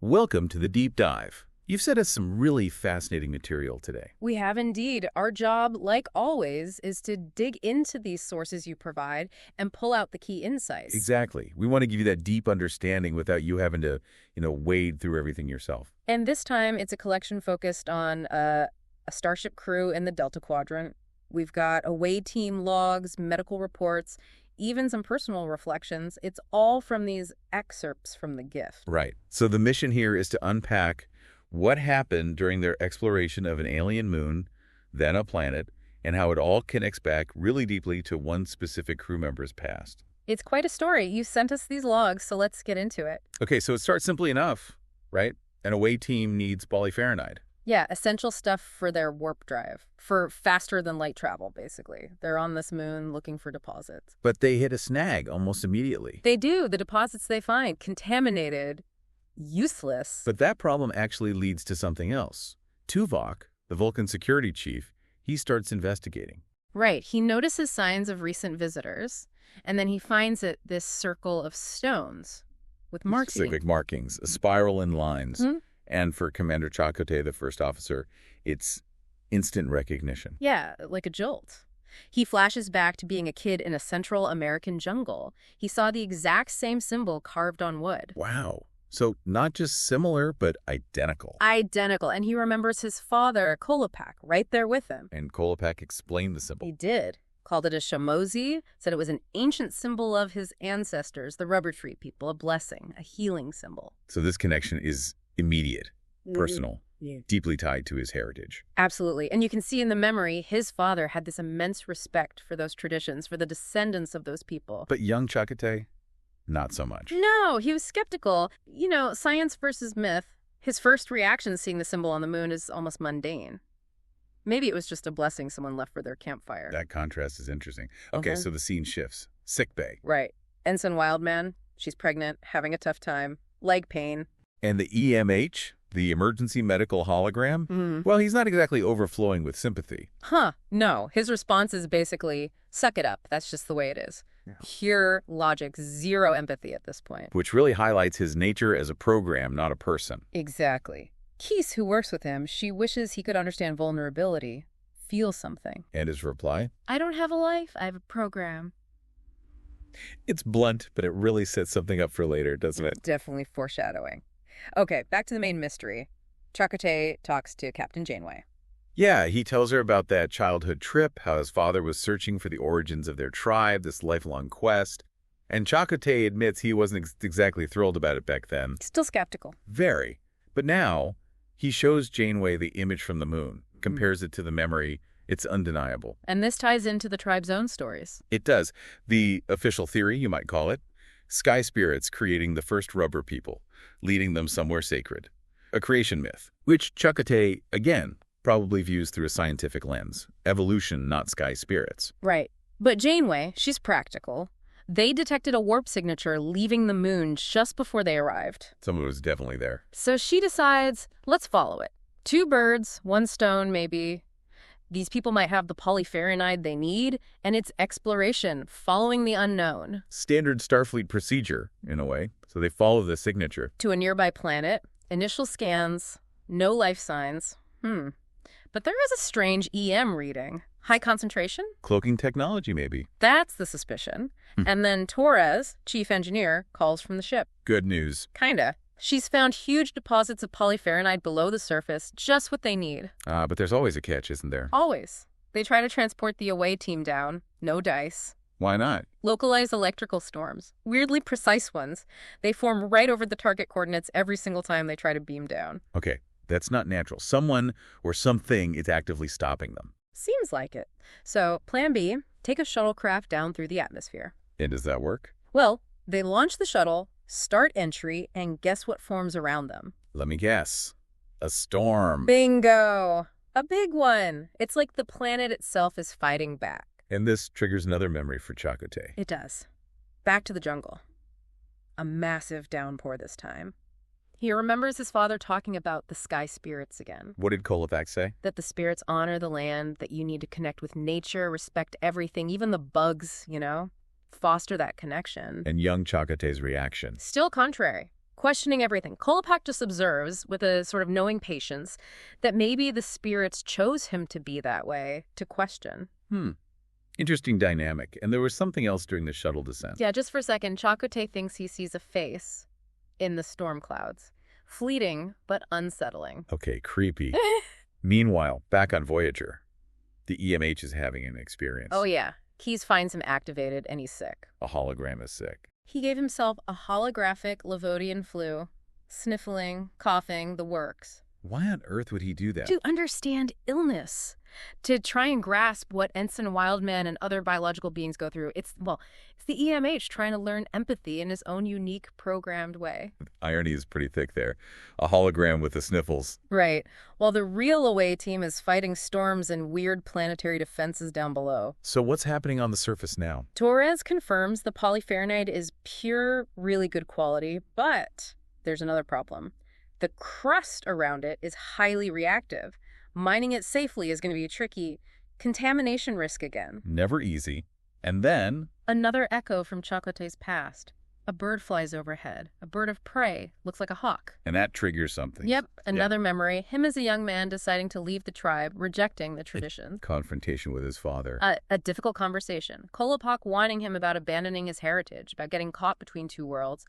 Welcome to the Deep Dive. You've sent us some really fascinating material today. We have indeed. Our job, like always, is to dig into these sources you provide and pull out the key insights. Exactly. We want to give you that deep understanding without you having to, wade through everything yourself. And this time, it's a collection focused on a starship crew in the Delta Quadrant. We've got away team logs, medical reports, even some personal reflections. It's all from these excerpts from the gift. Right. So the mission here is to unpack what happened during their exploration of an alien moon, then a planet, and how it all connects back really deeply to one specific crew member's past. It's quite a story. You sent us these logs, so let's get into it. Okay, so it starts simply enough, right? An away team needs polypharinide. Yeah, essential stuff for their warp drive, for faster than light travel, basically. They're on this moon looking for deposits. But they hit a snag almost immediately. They do. The deposits they find, contaminated, useless. But that problem actually leads to something else. Tuvok, the Vulcan security chief, he starts investigating. Right. He notices signs of recent visitors, and then he finds this circle of stones with markings. Cyclic markings, a spiral in lines. Hmm? And for Commander Chakotay, the first officer, it's instant recognition. Yeah, like a jolt. He flashes back to being a kid in a Central American jungle. He saw the exact same symbol carved on wood. Wow. So not just similar, but identical. Identical. And he remembers his father, Kolopak, right there with him. And Kolopak explained the symbol. He did. Called it a shamozi, said it was an ancient symbol of his ancestors, the rubber tree people, a blessing, a healing symbol. So this connection is immediate, personal, deeply tied to his heritage. Absolutely. And you can see in the memory, his father had this immense respect for those traditions, for the descendants of those people. But young Chakotay, not so much. No, he was skeptical. Science versus myth. His first reaction seeing the symbol on the moon is almost mundane. Maybe it was just a blessing someone left for their campfire. That contrast is interesting. Okay, so the scene shifts. Sick bay. Right. Ensign Wildman, she's pregnant, having a tough time, leg pain. And the EMH, the emergency medical hologram, well, he's not exactly overflowing with sympathy. No. His response is basically, suck it up. That's just the way it is. Yeah. Pure logic, zero empathy at this point. Which really highlights his nature as a program, not a person. Exactly. Keese, who works with him, she wishes he could understand vulnerability, feel something. And his reply? I don't have a life, I have a program. It's blunt, but it really sets something up for later, doesn't it? Definitely foreshadowing. Okay, back to the main mystery. Chakotay talks to Captain Janeway. Yeah, he tells her about that childhood trip, how his father was searching for the origins of their tribe, this lifelong quest. And Chakotay admits he wasn't exactly thrilled about it back then. Still skeptical. Very. But now, he shows Janeway the image from the moon, compares it to the memory. It's undeniable. And this ties into the tribe's own stories. It does. The official theory, you might call it, sky spirits creating the first rubber people, leading them somewhere sacred. A creation myth, which Chakotay, again, probably views through a scientific lens. Evolution, not sky spirits. Right. But Janeway, she's practical. They detected a warp signature leaving the moon just before they arrived. Some of it was definitely there. So she decides, let's follow it. 2 birds, 1 stone, maybe. These people might have the polypharinide they need, and it's exploration, following the unknown. Standard Starfleet procedure, in a way. So they follow the signature. To a nearby planet, initial scans, no life signs. But there is a strange EM reading. High concentration? Cloaking technology, maybe. That's the suspicion. And then Torres, chief engineer, calls from the ship. Good news. Kinda. She's found huge deposits of polypharinide below the surface, just what they need. But there's always a catch, isn't there? Always. They try to transport the away team down. No dice. Why not? Localized electrical storms. Weirdly precise ones. They form right over the target coordinates every single time they try to beam down. Okay, that's not natural. Someone or something is actively stopping them. Seems like it. So, plan B, take a shuttlecraft down through the atmosphere. And does that work? Well, they launch the shuttle, start entry, and guess what forms around them? Let me guess. A storm. Bingo! A big one. It's like the planet itself is fighting back. And this triggers another memory for Chakotay. It does. Back to the jungle. A massive downpour this time. He remembers his father talking about the sky spirits again. What did Kolovac say? That the spirits honor the land, that you need to connect with nature, respect everything, even the bugs, foster that connection. And young Chakotay's reaction. Still contrary. questioning everything. Kolopak just observes, with a sort of knowing patience, that maybe the spirits chose him to be that way, to question. Interesting dynamic. And there was something else during the shuttle descent. Yeah, just for a second, Chakotay thinks he sees a face in the storm clouds. Fleeting, but unsettling. Okay, creepy. Meanwhile, back on Voyager, the EMH is having an experience. Oh yeah, Keyes finds him activated and he's sick. A hologram is sick. He gave himself a holographic Lavodian flu, sniffling, coughing, the works. Why on earth would he do that? To understand illness, to try and grasp what Ensign Wildman and other biological beings go through. It's the EMH trying to learn empathy in his own unique, programmed way. Irony is pretty thick there. A hologram with the sniffles. Right. While the real away team is fighting storms and weird planetary defenses down below. So what's happening on the surface now? Torres confirms the polypharinide is pure, really good quality, but there's another problem. The crust around it is highly reactive. Mining it safely is going to be tricky. Contamination risk again. Never easy. And then... Another echo from Chakotay's past. A bird flies overhead. A bird of prey. Looks like a hawk. And that triggers something. Yep, another memory. Him as a young man deciding to leave the tribe, rejecting the traditions. Confrontation with his father. A difficult conversation. Kolopak whining him about abandoning his heritage, about getting caught between two worlds.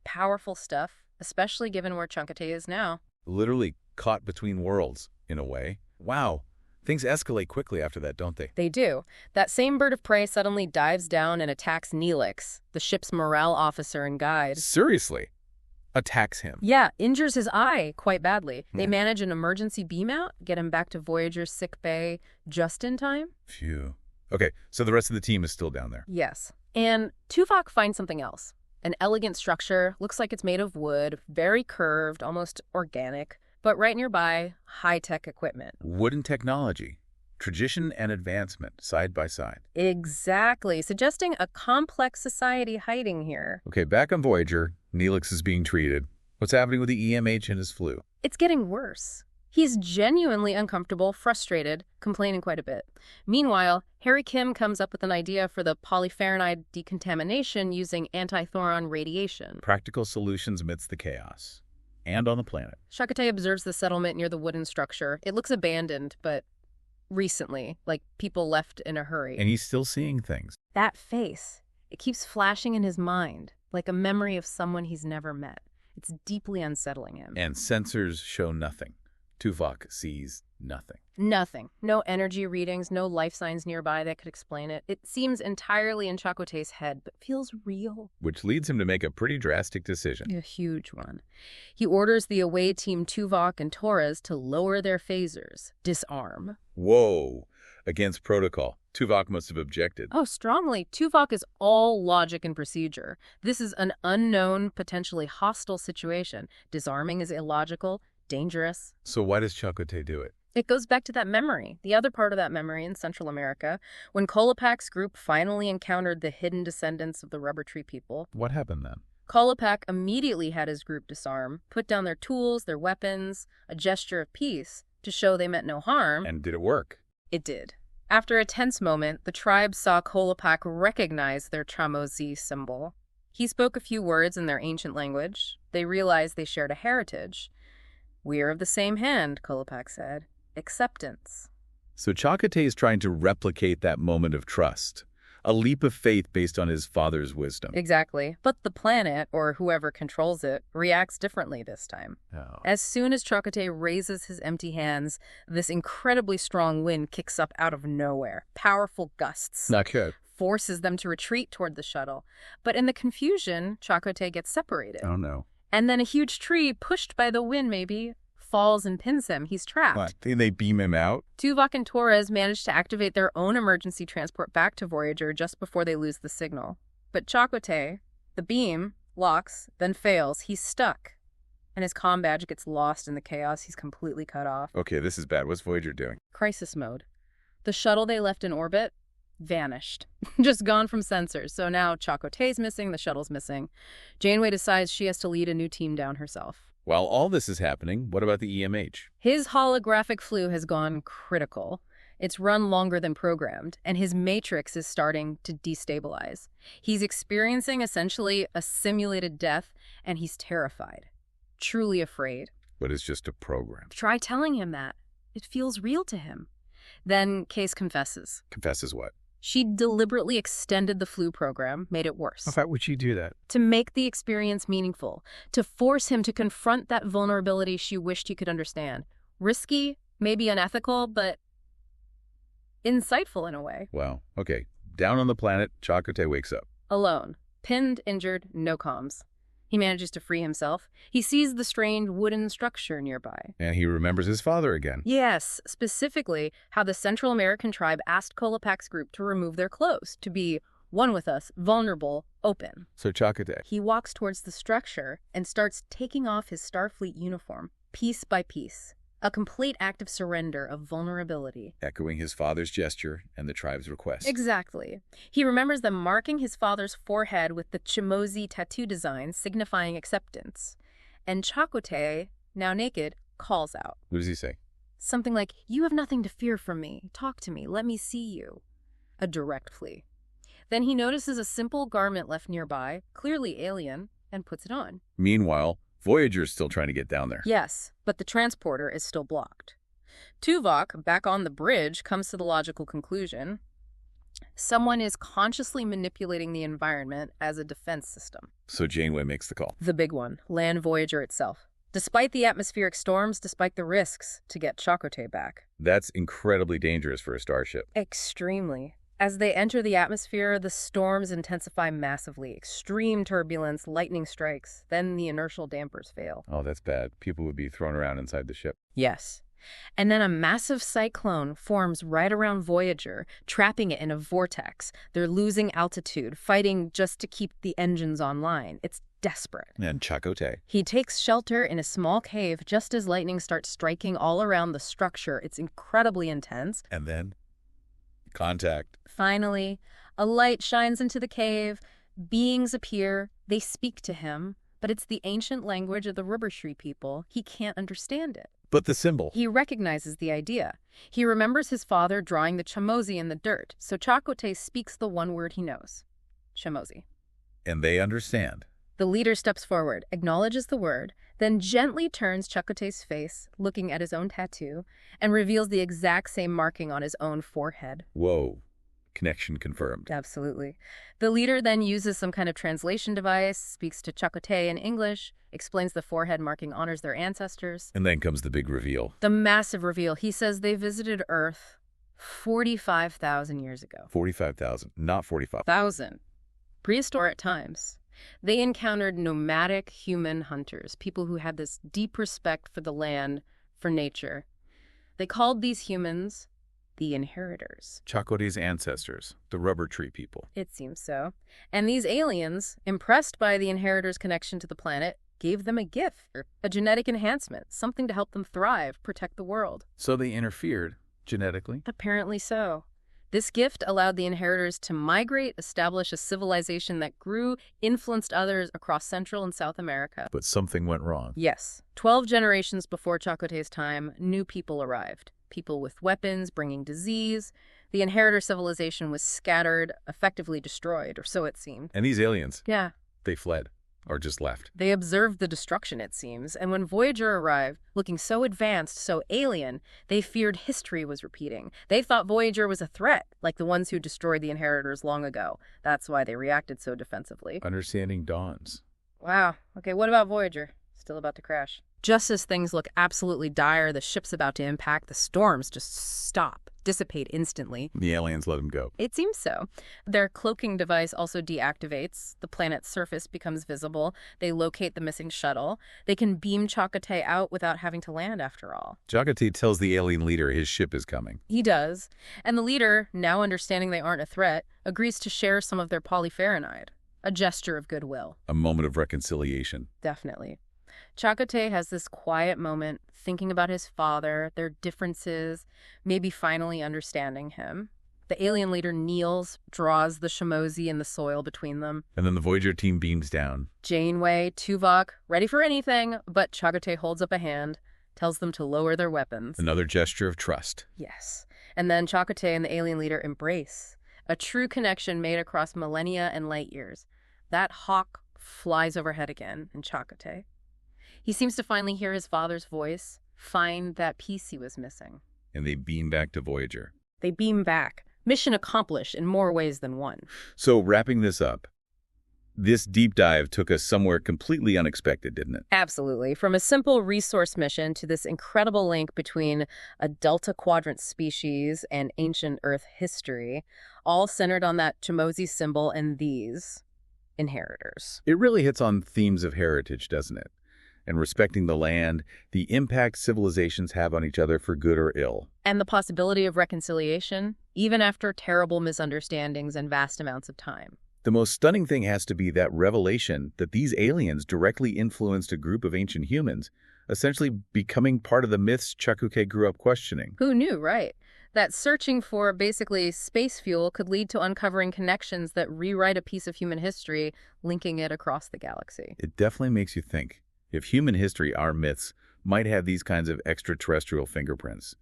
Powerful stuff, especially given where Chakotay is now. Literally caught between worlds, in a way. Wow. Things escalate quickly after that, don't they? They do. That same bird of prey suddenly dives down and attacks Neelix, the ship's morale officer and guide. Seriously? Attacks him? Yeah, injures his eye quite badly. They manage an emergency beam out, get him back to Voyager's sick bay just in time. Phew. Okay, so the rest of the team is still down there. Yes. And Tuvok finds something else. An elegant structure, looks like it's made of wood, very curved, almost organic. But right nearby, high-tech equipment. Wooden technology. Tradition and advancement, side by side. Exactly, suggesting a complex society hiding here. Okay, back on Voyager, Neelix is being treated. What's happening with the EMH and his flu? It's getting worse. He's genuinely uncomfortable, frustrated, complaining quite a bit. Meanwhile, Harry Kim comes up with an idea for the polypharinide decontamination using antithoron radiation. Practical solutions amidst the chaos. And on the planet. Chakotay observes the settlement near the wooden structure. It looks abandoned, but recently, like people left in a hurry. And he's still seeing things. That face, it keeps flashing in his mind, like a memory of someone he's never met. It's deeply unsettling him. And sensors show nothing. Tuvok sees nothing. Nothing. No energy readings, no life signs nearby that could explain it. It seems entirely in Chakotay's head, but feels real. Which leads him to make a pretty drastic decision. A huge one. He orders the away team Tuvok and Torres to lower their phasers, disarm. Whoa! Against protocol. Tuvok must have objected. Oh, strongly. Tuvok is all logic and procedure. This is an unknown, potentially hostile situation. Disarming is illogical, dangerous. So why does Chakotay do it? It goes back to that memory, the other part of that memory in Central America, when Kolopak's group finally encountered the hidden descendants of the Rubber Tree people. What happened then? Kolopak immediately had his group disarm, put down their tools, their weapons, a gesture of peace to show they meant no harm. And did it work? It did. After a tense moment, the tribe saw Kolopak recognize their Tramozi symbol. He spoke a few words in their ancient language. They realized they shared a heritage. "We're of the same hand," Kolopak said. "Acceptance." So Chakotay is trying to replicate that moment of trust, a leap of faith based on his father's wisdom. Exactly. But the planet, or whoever controls it, reacts differently this time. Oh. As soon as Chakotay raises his empty hands, this incredibly strong wind kicks up out of nowhere. Powerful gusts. Not good. Forces them to retreat toward the shuttle. But in the confusion, Chakotay gets separated. Oh, no. And then a huge tree, pushed by the wind maybe, falls and pins him. He's trapped. What? They beam him out? Tuvok and Torres manage to activate their own emergency transport back to Voyager just before they lose the signal. But Chakotay, the beam, locks, then fails. He's stuck. And his comm badge gets lost in the chaos. He's completely cut off. Okay, this is bad. What's Voyager doing? Crisis mode. The shuttle they left in orbit vanished. Just gone from sensors. So now Chakotay's missing, the shuttle's missing. Janeway decides she has to lead a new team down herself. While all this is happening, what about the EMH? His holographic flu has gone critical. It's run longer than programmed, and his matrix is starting to destabilize. He's experiencing essentially a simulated death, and he's terrified, truly afraid. But it's just a program. Try telling him that. It feels real to him. Then Case confesses. Confesses what? She deliberately extended the flu program, made it worse. How would she do that? To make the experience meaningful, to force him to confront that vulnerability she wished he could understand. Risky, maybe unethical, but insightful in a way. Wow. Okay. Down on the planet, Chakotay wakes up. Alone. Pinned, injured, no comms. He manages to free himself. He sees the strange wooden structure nearby. And he remembers his father again. Yes, specifically how the Central American tribe asked Kolopak's group to remove their clothes, to be one with us, vulnerable, open. So Chakotay. He walks towards the structure and starts taking off his Starfleet uniform, piece by piece. A complete act of surrender, of vulnerability. Echoing his father's gesture and the tribe's request. Exactly. He remembers them marking his father's forehead with the Chimozi tattoo design, signifying acceptance. And Chakotay, now naked, calls out. What does he say? Something like, "You have nothing to fear from me. Talk to me. Let me see you." A direct plea. Then he notices a simple garment left nearby, clearly alien, and puts it on. Meanwhile, Voyager's still trying to get down there. Yes, but the transporter is still blocked. Tuvok, back on the bridge, comes to the logical conclusion. Someone is consciously manipulating the environment as a defense system. So Janeway makes the call. The big one, land Voyager itself. Despite the atmospheric storms, despite the risks, to get Chakotay back. That's incredibly dangerous for a starship. Extremely. As they enter the atmosphere, the storms intensify massively. Extreme turbulence, lightning strikes, then the inertial dampers fail. Oh, that's bad. People would be thrown around inside the ship. Yes. And then a massive cyclone forms right around Voyager, trapping it in a vortex. They're losing altitude, fighting just to keep the engines online. It's desperate. And Chakotay. He takes shelter in a small cave just as lightning starts striking all around the structure. It's incredibly intense. And then contact. Finally, a light shines into the cave. Beings appear. They speak to him, but it's the ancient language of the Rubbertree people. He can't understand it. But the symbol. He recognizes the idea. He remembers his father drawing the Chimozi in the dirt, so Chakotay speaks the one word he knows. Chimozi. And they understand. The leader steps forward, acknowledges the word, then gently turns Chakotay's face, looking at his own tattoo, and reveals the exact same marking on his own forehead. Whoa. Connection confirmed. Absolutely. The leader then uses some kind of translation device, speaks to Chakotay in English, explains the forehead marking honors their ancestors. And then comes the big reveal. The massive reveal. He says they visited Earth 45,000 years ago. 45,000, not 45. 1,000. Prehistoric times. They encountered nomadic human hunters, people who had this deep respect for the land, for nature. They called these humans the inheritors. Chakotay's ancestors, the Rubbertree people. It seems so. And these aliens, impressed by the inheritors' connection to the planet, gave them a gift, a genetic enhancement, something to help them thrive, protect the world. So they interfered genetically? Apparently so. This gift allowed the inheritors to migrate, establish a civilization that grew, influenced others across Central and South America. But something went wrong. Yes. 12 generations before Chakotay's time, new people arrived. People with weapons, bringing disease. The inheritor civilization was scattered, effectively destroyed, or so it seemed. And these aliens? Yeah. They fled. Or just left. They observed the destruction, it seems, and when Voyager arrived, looking so advanced, so alien, they feared history was repeating. They thought Voyager was a threat, like the ones who destroyed the inheritors long ago. That's why they reacted so defensively. Understanding dawns. Wow. Okay, what about Voyager? Still about to crash. Just as things look absolutely dire, the ship's about to impact, the storms just stop, dissipate instantly. The aliens let them go. It seems so. Their cloaking device also deactivates. The planet's surface becomes visible. They locate the missing shuttle. They can beam Chakotay out without having to land, after all. Chakotay tells the alien leader his ship is coming. He does. And the leader, now understanding they aren't a threat, agrees to share some of their polypharinide. A gesture of goodwill. A moment of reconciliation. Definitely. Chakotay has this quiet moment, thinking about his father, their differences, maybe finally understanding him. The alien leader kneels, draws the Chimozi in the soil between them. And then the Voyager team beams down. Janeway, Tuvok, ready for anything, but Chakotay holds up a hand, tells them to lower their weapons. Another gesture of trust. Yes. And then Chakotay and the alien leader embrace. A true connection made across millennia and light years. That hawk flies overhead again in Chakotay. He seems to finally hear his father's voice, find that piece he was missing. And they beam back to Voyager. They beam back. Mission accomplished in more ways than one. So wrapping this up, this deep dive took us somewhere completely unexpected, didn't it? Absolutely. From a simple resource mission to this incredible link between a Delta Quadrant species and ancient Earth history, all centered on that Chimozi symbol and these inheritors. It really hits on themes of heritage, doesn't it? And respecting the land, the impact civilizations have on each other for good or ill. And the possibility of reconciliation, even after terrible misunderstandings and vast amounts of time. The most stunning thing has to be that revelation that these aliens directly influenced a group of ancient humans, essentially becoming part of the myths Chakotay grew up questioning. Who knew, right? That searching for basically space fuel could lead to uncovering connections that rewrite a piece of human history, linking it across the galaxy. It definitely makes you think. If human history, our myths, might have these kinds of extraterrestrial fingerprints,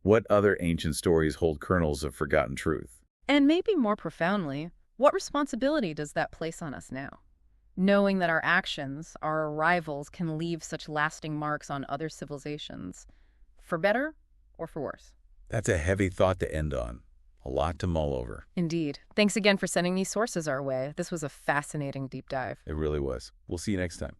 what other ancient stories hold kernels of forgotten truth? And maybe more profoundly, what responsibility does that place on us now? Knowing that our actions, our arrivals, can leave such lasting marks on other civilizations, for better or for worse. That's a heavy thought to end on. A lot to mull over. Indeed. Thanks again for sending these sources our way. This was a fascinating deep dive. It really was. We'll see you next time.